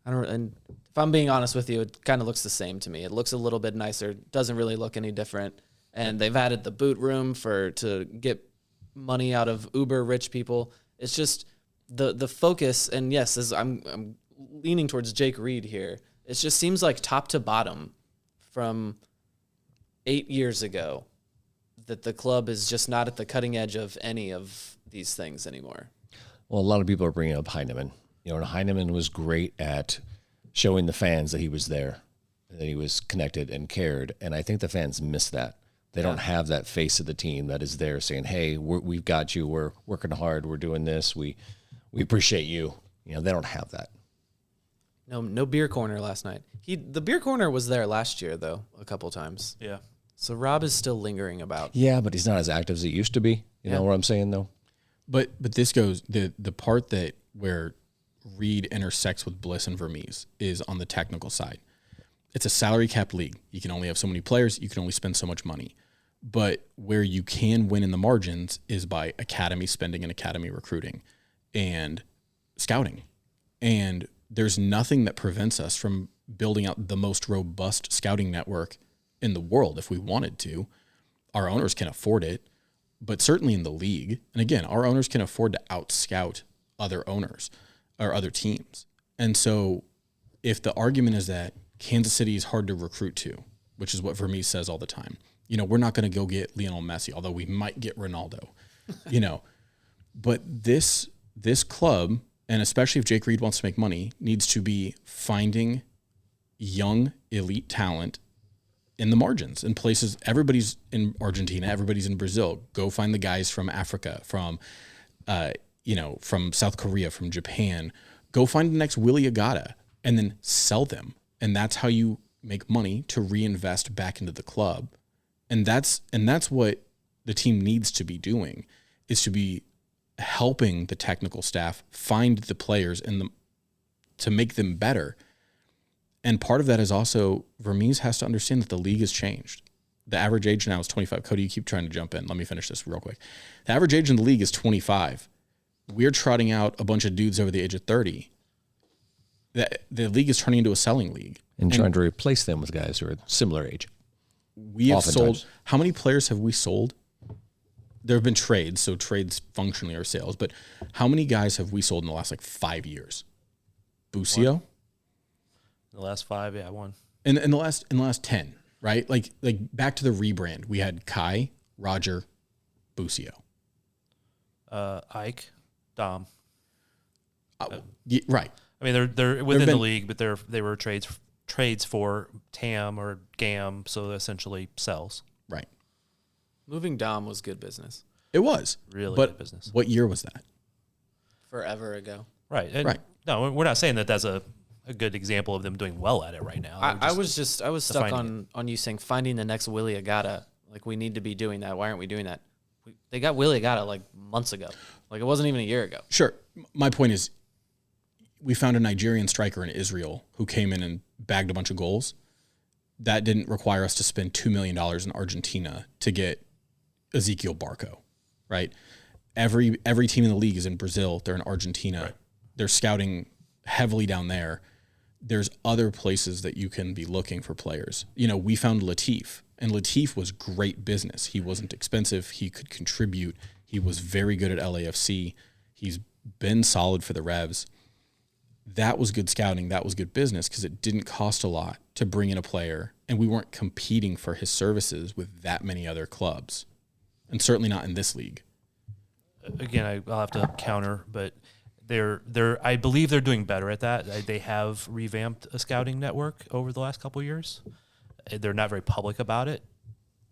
And if I'm being honest with you, it kind of looks the same to me. It looks a little bit nicer, doesn't really look any different. And they've added the boot room to get money out of uber rich people. It's just the focus, and yes, I'm leaning towards Jake Reid here. It just seems like top to bottom from 8 years ago that the club is just not at the cutting edge of any of these things anymore. Well, a lot of people are bringing up Heineman. And Heineman was great at showing the fans that he was there, that he was connected and cared. And I think the fans miss that. They don't have that face of the team that is there saying, hey, we've got you. We're working hard. We're doing this. We appreciate you. They don't have that. No beer corner last night. The beer corner was there last year, though, a couple times. Yeah. So Rob is still lingering about. Yeah, but he's not as active as he used to be. You know what I'm saying, though? But this goes, the part that where Reid intersects with Bliss and Vermes is on the technical side. It's a salary capped league. You can only have so many players. You can only spend so much money. But where you can win in the margins is by academy spending and academy recruiting and scouting. And there's nothing that prevents us from building out the most robust scouting network in the world if we wanted to. Our owners can afford it, but certainly in the league. And again, our owners can afford to out-scout other owners or other teams. And so if the argument is that Kansas City is hard to recruit to, which is what Vermes says all the time, we're not going to go get Lionel Messi, although we might get Ronaldo, But this club, and especially if Jake Reid wants to make money, needs to be finding young elite talent in the margins, in places. Everybody's in Argentina, everybody's in Brazil. Go find the guys from Africa, from South Korea, from Japan. Go find the next Willie Agata and then sell them. And that's how you make money to reinvest back into the club. And that's what the team needs to be doing, is to be helping the technical staff find the players to make them better. And part of that is also Vermes has to understand that the league has changed. The average age now is 25. Cody, you keep trying to jump in. Let me finish this real quick. The average age in the league is 25. We're trotting out a bunch of dudes over the age of 30. The league is turning into a selling league. And trying to replace them with guys who are similar age. We have sold. How many players have we sold? There have been trades, so trades functionally are sales. But how many guys have we sold in the last 5 years? Busio? In the last 5, yeah, one. In the last 10, right? Like back to the rebrand. We had Kai, Roger, Busio. Ike, Dom. Right. I mean, they're within the league, but they were trades for TAM or GAM, so essentially sells. Right. Moving Dom was good business. It was. Really good business. What year was that? Forever ago. Right. Right. No, we're not saying that that's a good example of them doing well at it right now. I was stuck on you saying finding the next Willie Agata. Like, we need to be doing that. Why aren't we doing that? They got Willie got it like months ago. Like it wasn't even a year ago. Sure. My point is, we found a Nigerian striker in Israel who came in and bagged a bunch of goals. That didn't require us to spend $2 million in Argentina to get Ezekiel Barco, right? Every team in the league is in Brazil. They're in Argentina. Right. They're scouting heavily down there. There's other places that you can be looking for players. You know, we found Latif, and Latif was great business. He wasn't expensive. He could contribute. He was very good at LAFC. He's been solid for the Revs. That was good scouting. That was good business because it didn't cost a lot to bring in a player, and we weren't competing for his services with that many other clubs, and certainly not in this league. Again, I'll have to counter, but I believe they're doing better at that. They have revamped a scouting network over the last couple of years. They're not very public about it.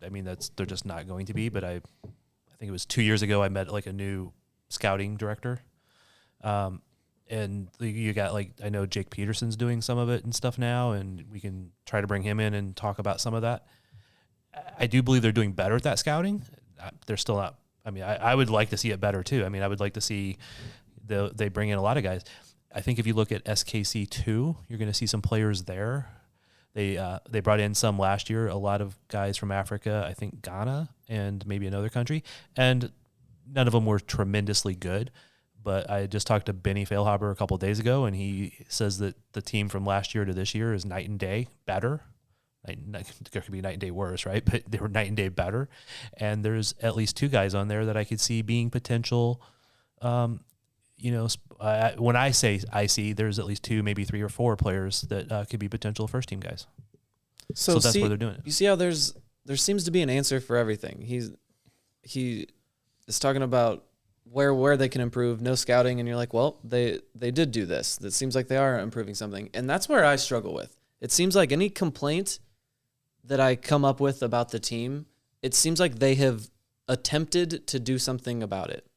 I mean, they're just not going to be. But I think it was 2 years ago I met like a new scouting director, and you got like I know Jake Peterson's doing some of it and stuff now, and we can try to bring him in and talk about some of that. I do believe they're doing better at that scouting. They're still not. I mean, I would like to see it better too. I mean, I would like to see they bring in a lot of guys. I think if you look at SKC2, you're going to see some players there. They brought in some last year, a lot of guys from Africa, I think Ghana and maybe another country, and none of them were tremendously good. But I just talked to Benny Feilhaber a couple of days ago, and he says that the team from last year to this year is night and day better. There could be night and day worse, right? But they were night and day better. And there's at least two guys on there that I could see being potential. When I say I see, there's at least two, maybe 3 or 4 players that could be potential first team guys. So that's where they're doing it. You see how there seems to be an answer for everything. He is talking about where they can improve, no scouting, and you're like, well, they did do this. That seems like they are improving something. And that's where I struggle with. It seems like any complaint that I come up with about the team, it seems like they have attempted to do something about it.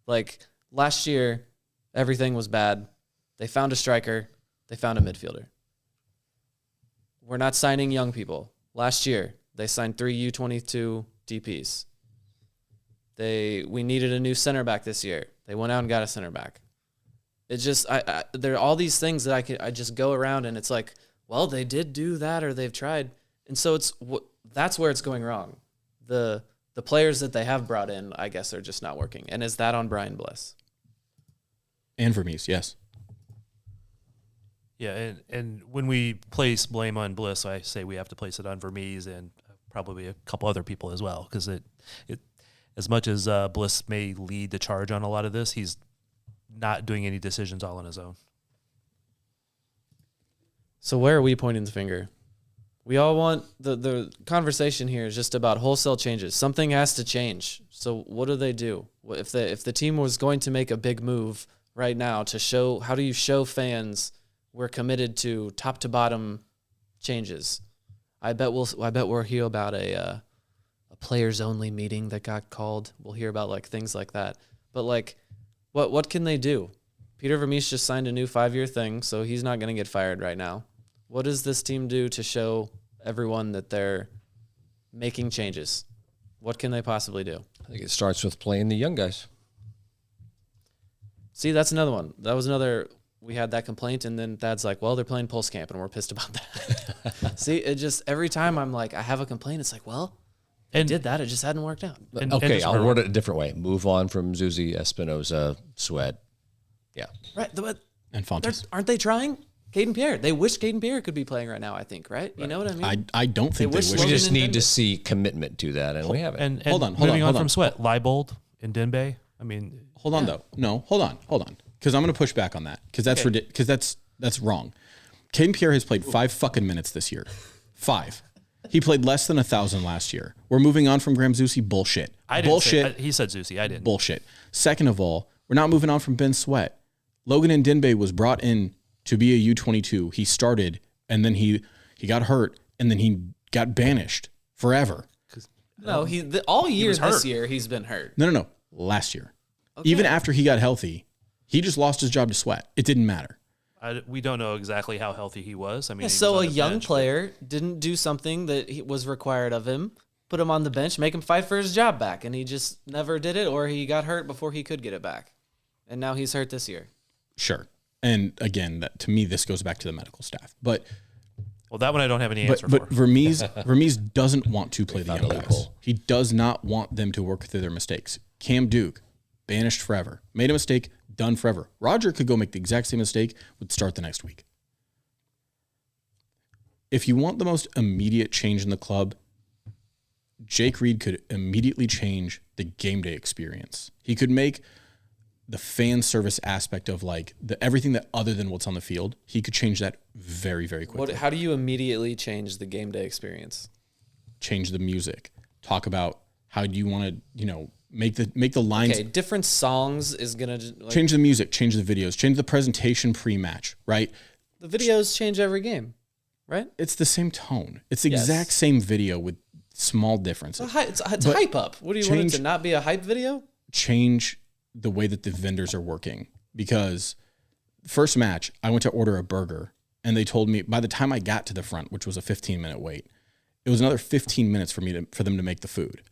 Like last year, everything was bad. They found a striker. They found a midfielder. We're not signing young people. Last year, they signed 3 U22 DPs. We needed a new center back this year. They went out and got a center back. It's just there are all these things that I just go around and it's like, well, they did do that or they've tried. And so that's where it's going wrong. The players that they have brought in, I guess, are just not working. And is that on Brian Bliss? And Vermes, yes. Yeah, and when we place blame on Bliss, I say we have to place it on Vermes and probably a couple other people as well, because it as much as Bliss may lead the charge on a lot of this, he's not doing any decisions all on his own. So where are we pointing the finger? We all want the conversation here is just about wholesale changes. Something has to change. So what do they do? If the team was going to make a big move right now to show, how do you show fans we're committed to top to bottom changes? I bet we'll hear about a players only meeting that got called. We'll hear about like things like that. But like, what can they do? Peter Vermes just signed a new 5-year thing, so he's not going to get fired right now. What does this team do to show everyone that they're making changes? What can they possibly do? I think it starts with playing the young guys. See, that's another one. That was another. We had that complaint, and then Thad's like, well, they're playing Pulse Camp, and we're pissed about that. See, it just, every time I'm like, I have a complaint, it's like, well, they did that. It just hadn't worked out. Okay, I'll word it a different way. Move on from Zuzi, Espinoza, Sweat. Yeah. Right. And Fontes. Aren't they trying? Caden Pierre. They wish Caden Pierre could be playing right now, I think, right? You know what I mean? I don't think they wish. We just need to see commitment to that, and we haven't. And hold on. Moving on from Sweat, Leibold and Denbei. I mean, hold on though. No, hold on. Because I'm going to push back on that because that's because that's wrong. Caden Pierre has played 5 fucking minutes this year. 5. He played less than 1,000 last year. We're moving on from Graham Zusi. Bullshit. I didn't bullshit. He said Zusi. I didn't. Bullshit. Second of all, we're not moving on from Ben Sweat. Logan Denbei was brought in to be a U22. He started, and then he got hurt, and then he got banished forever. No, all year this year he's been hurt. No. Last year. Okay. Even after he got healthy, he just lost his job to Sweat. It didn't matter. We don't know exactly how healthy he was. I mean, so a young player didn't do something that was required of him, put him on the bench, make him fight for his job back. And he just never did it, or he got hurt before he could get it back. And now he's hurt this year. Sure. And again, to me, this goes back to the medical staff. But that one I don't have any answer for. But Vermes doesn't want to play the young guys. He does not want them to work through their mistakes. Cam Duke, banished forever. Made a mistake, done forever. Roger could go make the exact same mistake, would start the next week. If you want the most immediate change in the club, Jake Reid could immediately change the game day experience. He could make the fan service aspect of like everything that other than what's on the field, he could change that very, very quickly. How do you immediately change the game day experience? Change the music. Talk about how do you want to, make the lines. Okay, different songs is gonna change the music, change the videos, change the presentation pre-match, right? The videos change every game, right? It's the same tone. It's the exact same video with small differences. It's hype up. What do you want it to not be a hype video? Change the way that the vendors are working, because first match, I went to order a burger and they told me by the time I got to the front, which was a 15-minute wait, it was another 15 minutes for them to make the food.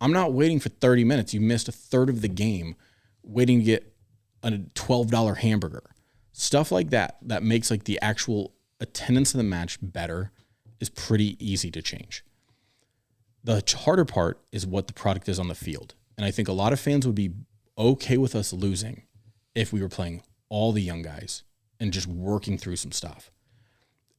I'm not waiting for 30 minutes. You missed a third of the game waiting to get a $12 hamburger. Stuff like that makes like the actual attendance of the match better is pretty easy to change. The harder part is what the product is on the field. And I think a lot of fans would be okay with us losing if we were playing all the young guys and just working through some stuff.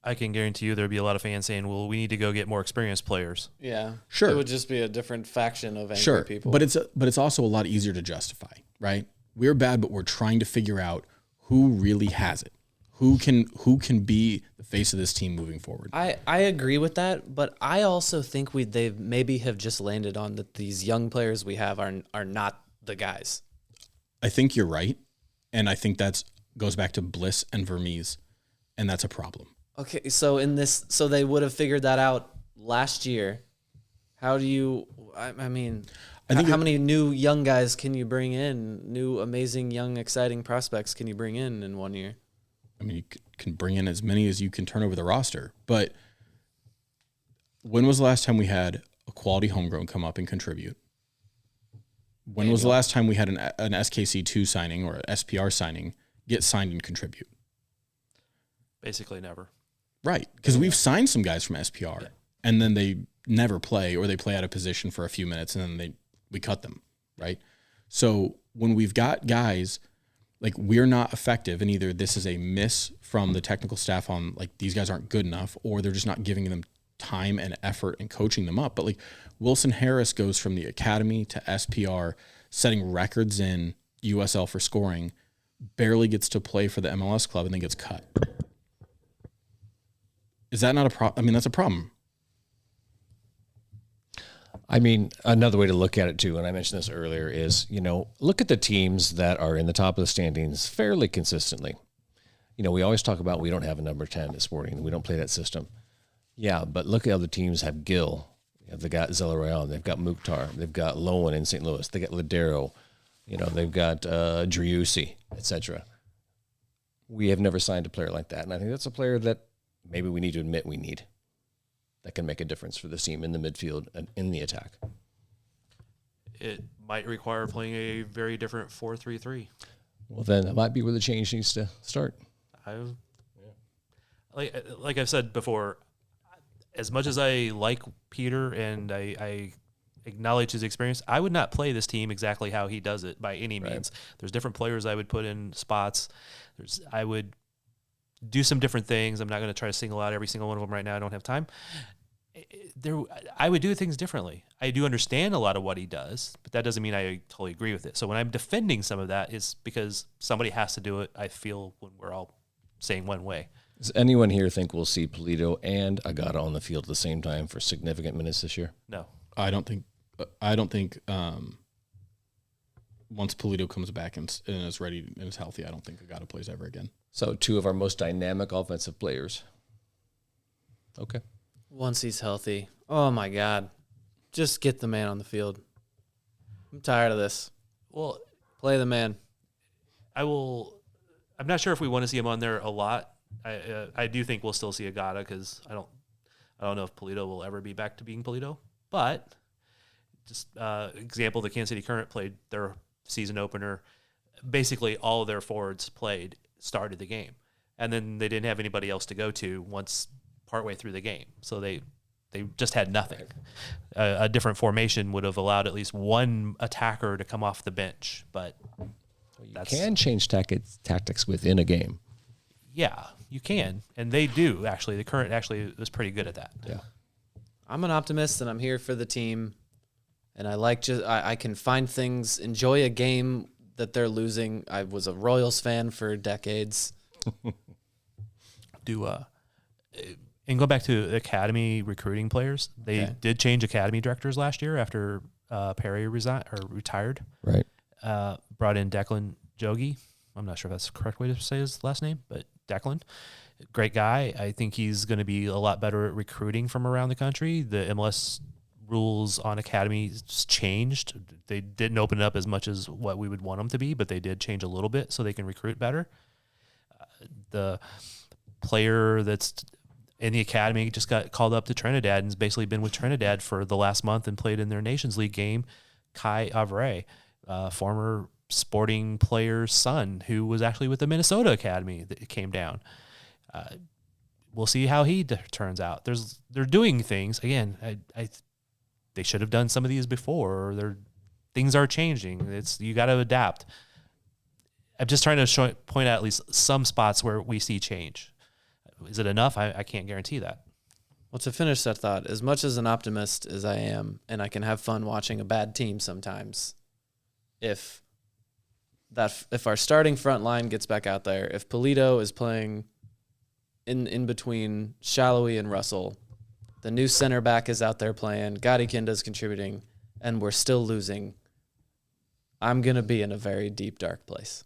I can guarantee you there'd be a lot of fans saying, well, we need to go get more experienced players. Yeah. Sure. It would just be a different faction of angry people. But it's also a lot easier to justify, right? We're bad, but we're trying to figure out who really has it. Who can be the face of this team moving forward? I agree with that, but I also think they maybe have just landed on that these young players we have are not the guys. I think you're right, and I think that goes back to Bliss and Vermes, and that's a problem. Okay, so they would have figured that out last year. How do you? I mean, how many new young guys can you bring in? New, amazing, young, exciting prospects can you bring in 1 year? I mean, you can bring in as many as you can turn over the roster, but when was the last time we had a quality homegrown come up and contribute? When was the last time we had an SKC2 signing or an SPR signing get signed and contribute? Basically never. Right, because we've signed some guys from SPR, and then they never play, or they play out of position for a few minutes, and then we cut them, right? So when we've got guys, like, we're not effective, and either this is a miss from the technical staff on, like, these guys aren't good enough, or they're just not giving them time and effort and coaching them up. But, like, Wilson Harris goes from the academy to SPR, setting records in USL for scoring, barely gets to play for the MLS club, and then gets cut. Is that not a problem? I mean, that's a problem. I mean, another way to look at it too, and I mentioned this earlier, is, look at the teams that are in the top of the standings fairly consistently. We always talk about we don't have a number 10 at Sporting. We don't play that system. Yeah, but look at other teams have Gill. They've got Zellaroyan. They've got Mukhtar. They've got Lowen in St. Louis. They got Ladero. They've got Driussi, etc. We have never signed a player like that, and I think that's a player that maybe we need to admit we need. That can make a difference for the team in the midfield and in the attack. It might require playing a very different 4-3-3. Well, then that might be where the change needs to start. Like I've said before, as much as I like Peter and I acknowledge his experience, I would not play this team exactly how he does it by any means. There's different players I would put in spots. I would do some different things. I'm not going to try to single out every single one of them right now. I don't have time. I would do things differently. I do understand a lot of what he does, but that doesn't mean I totally agree with it. So when I'm defending some of that, it's because somebody has to do it, I feel, when we're all saying one way. Does anyone here think we'll see Polito and Agata on the field at the same time for significant minutes this year? No. I don't think once Polito comes back and is ready and is healthy, I don't think Agata plays ever again. So two of our most dynamic offensive players. Okay. Once he's healthy. Oh, my God. Just get the man on the field. I'm tired of this. Well, play the man. I'm not sure if we want to see him on there a lot. I do think we'll still see Agata because I don't know if Polito will ever be back to being Polito. But just example, the Kansas City Current played their season opener. Basically, all of their forwards started the game, and then they didn't have anybody else to go to once partway through the game. So they just had nothing. A different formation would have allowed at least one attacker to come off the bench, but you can change tactics within a game. Yeah, you can, and they do actually. The Current actually was pretty good at that. Yeah, I'm an optimist, and I'm here for the team. And I can find things, enjoy a game that they're losing. I was a Royals fan for decades. And go back to academy recruiting players. They did change academy directors last year after Perry retired. Right. Brought in Declan Jogi. I'm not sure if that's the correct way to say his last name, but Declan. Great guy. I think he's going to be a lot better at recruiting from around the country. The MLS rules on academies changed. They didn't open it up as much as what we would want them to be, but they did change a little bit so they can recruit better. The player that's in the academy just got called up to Trinidad and has basically been with Trinidad for the last month and played in their Nations League game. Kai Avray, former Sporting player's son who was actually with the Minnesota Academy that came down. We'll see how he turns out. They're doing things. Again, they should have done some of these before. Things are changing. You got to adapt. I'm just trying to point out at least some spots where we see change. Is it enough? I can't guarantee that. Well, to finish that thought, as much as an optimist as I am, and I can have fun watching a bad team sometimes, if our starting front line gets back out there, if Polito is playing in between Shallowy and Russell, the new center back is out there playing, Gotti Kinda's contributing, and we're still losing, I'm going to be in a very deep, dark place.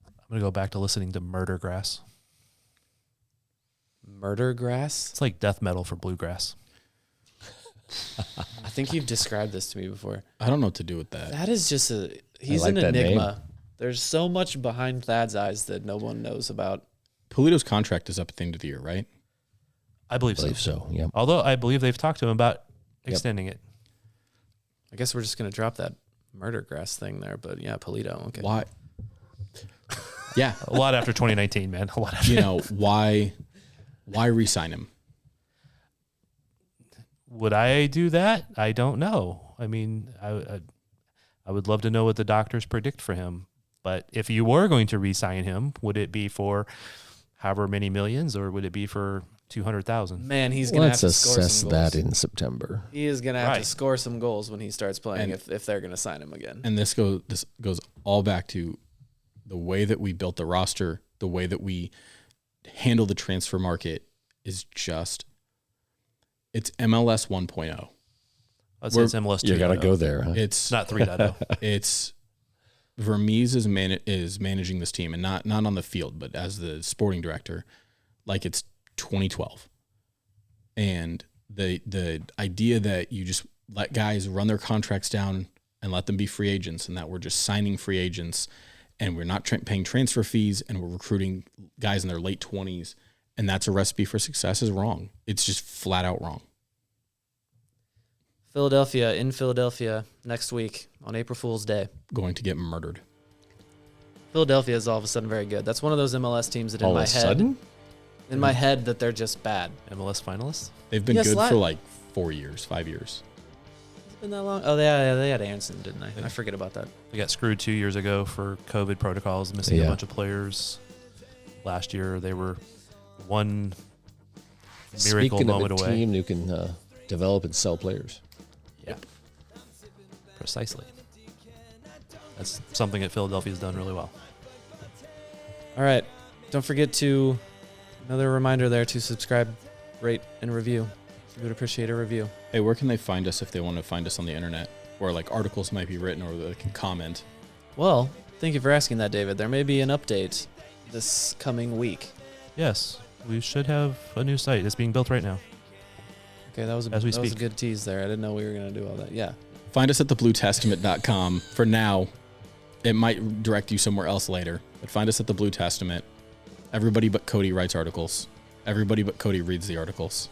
I'm going to go back to listening to Murder Grass. Murder Grass? It's like death metal for bluegrass. I think you've described this to me before. I don't know what to do with that. That is just he's like an enigma. Name. There's so much behind Thad's eyes that no one knows about. Polito's contract is up at the end of the year, right? I believe so. Yeah. Although I believe they've talked to him about extending it. I guess we're just going to drop that Murder Grass thing there, but yeah, Polito. Okay. Why? Yeah. A lot after 2019, man. A lot after. Why re-sign him? Would I do that? I don't know. I mean, I would love to know what the doctors predict for him. But if you were going to re-sign him, would it be for however many millions, or would it be for 200,000? Man, he's going to have to score Let's some assess goals. that in September. He is going to have to score some goals when he starts playing if they're going to sign him again. And this goes all back to the way that we built the roster, the way that we handle the transfer market is just, it's MLS 1.0. I'd say it's MLS 2.0. You got to go there. Huh? It's not 3.0. It's Vermes is managing this team, and not on the field, but as the sporting director, like it's 2012. And the idea that you just let guys run their contracts down and let them be free agents, and that we're just signing free agents, and we're not paying transfer fees, and we're recruiting guys in their late 20s, and that's a recipe for success is wrong. It's just flat out wrong. In Philadelphia next week on April Fool's Day. Going to get murdered. Philadelphia is all of a sudden very good. That's one of those MLS teams that All of a sudden? in my head that they're just bad. MLS finalists? They've been good for like 5 years. Has it been that long? Oh, they had Anderson, didn't they? I forget about that. They got screwed 2 years ago for COVID protocols, missing a bunch of players. Last year, they were one miracle Speaking moment of a away. team who can develop and sell players. Yeah, precisely. That's something that Philadelphia's done really well. All right. Don't forget to, another reminder there to subscribe, rate, and review. We would appreciate a review. Hey, where can they find us if they want to find us on the internet? Or like articles might be written, or they can comment. Well, thank you for asking that, David. There may be an update this coming week. Yes, we should have a new site. It's being built right now. Okay, that was a good tease there. I didn't know we were going to do all that. Yeah. Find us at thebluetestament.com. For now, it might direct you somewhere else later. But find us at the Blue Testament. Everybody but Cody writes articles. Everybody but Cody reads the articles.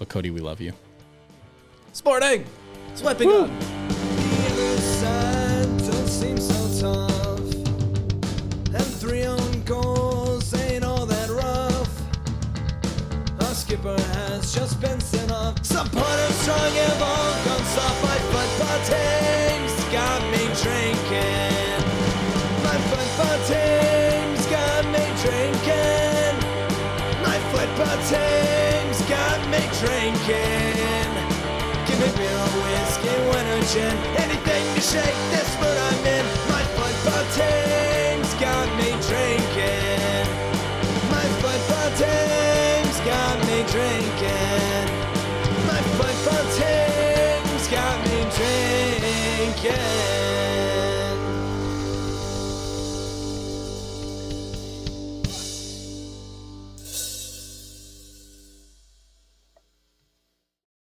But Cody, we love you. Sporting! Swiping on. The other side don't seem so tough. And 3 own goals ain't all that rough. Our skipper has just been sent off. Supporters strong have all gone soft. My football team's got me drinking. My football team's got me drinking. My football team's got me drinking. Give me beer or whiskey, wine or gin. Anything to shake this mood I'm in. My football team's got me drinking. My football team's got me drinking.